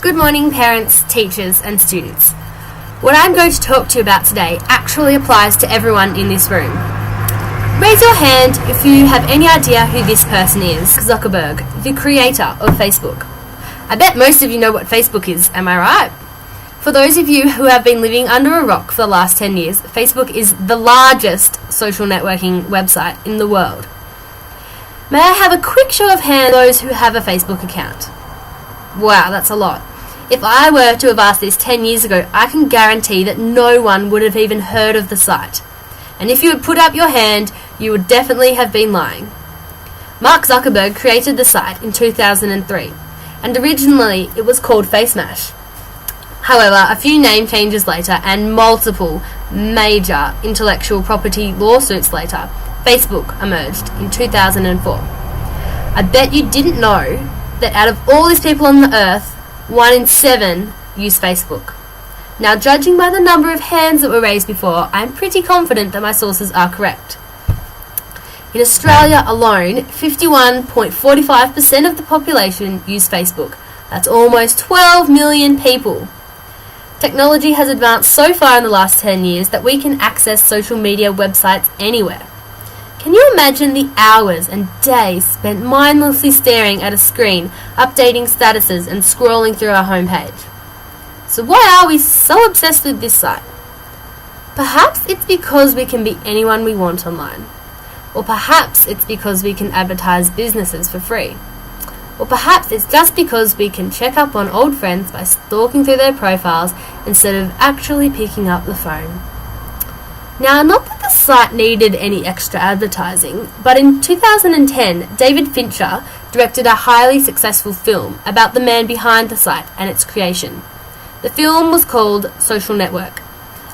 Good morning, parents, teachers, and students. What I'm going to talk to you about today actually applies to everyone in this room. Raise your hand if you have any idea who this person is. Zuckerberg, the creator of Facebook. I bet most of you know what Facebook is, am I right? For those of you who have been living under a rock for the last 10 years, Facebook is the largest social networking website in the world. May I have a quick show of hands for those who have a Facebook account? Wow, that's a lot. If I were to have asked this 10 years ago, I can guarantee that no one would have even heard of the site. And if you had put up your hand, you would definitely have been lying. Mark Zuckerberg created the site in 2003, and originally it was called FaceMash. However, a few name changes later and multiple major intellectual property lawsuits later, Facebook emerged in 2004. I bet you didn't know that out of all these people on the earth, 1 in 7 use Facebook. Now, judging by the number of hands that were raised before, I'm pretty confident that my sources are correct. In Australia alone, 51.45% of the population use Facebook. That's almost 12 million people. Technology has advanced so far in the last 10 years that we can access social media websites anywhere. Can you imagine the hours and days spent mindlessly staring at a screen, updating statuses and scrolling through our homepage? So why are we so obsessed with this site? Perhaps it's because we can be anyone we want online. Or perhaps it's because we can advertise businesses for free. Or perhaps it's just because we can check up on old friends by stalking through their profiles instead of actually picking up the phone. Now, not that the site needed any extra advertising, but in 2010, David Fincher directed a highly successful film about the man behind the site and its creation. The film was called Social Network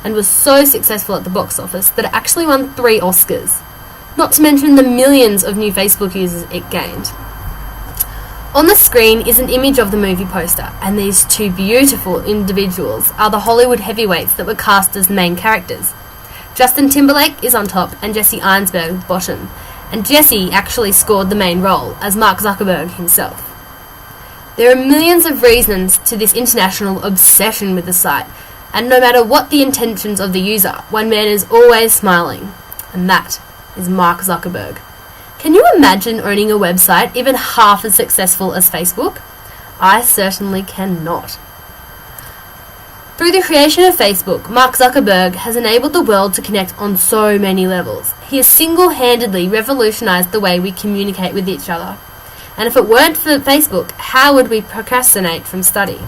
and was so successful at the box office that it actually won 3 Oscars, not to mention the millions of new Facebook users it gained. On the screen is an image of the movie poster, and these 2 beautiful individuals are the Hollywood heavyweights that were cast as the main characters. Justin Timberlake is on top and Jesse Eisenberg bottom, and Jesse actually scored the main role as Mark Zuckerberg himself. There are millions of reasons to this international obsession with the site, and no matter what the intentions of the user, one man is always smiling, and that is Mark Zuckerberg. Can you imagine owning a website even half as successful as Facebook? I certainly cannot. Through the creation of Facebook, Mark Zuckerberg has enabled the world to connect on so many levels. He has single-handedly revolutionized the way we communicate with each other. And if it weren't for Facebook, how would we procrastinate from study?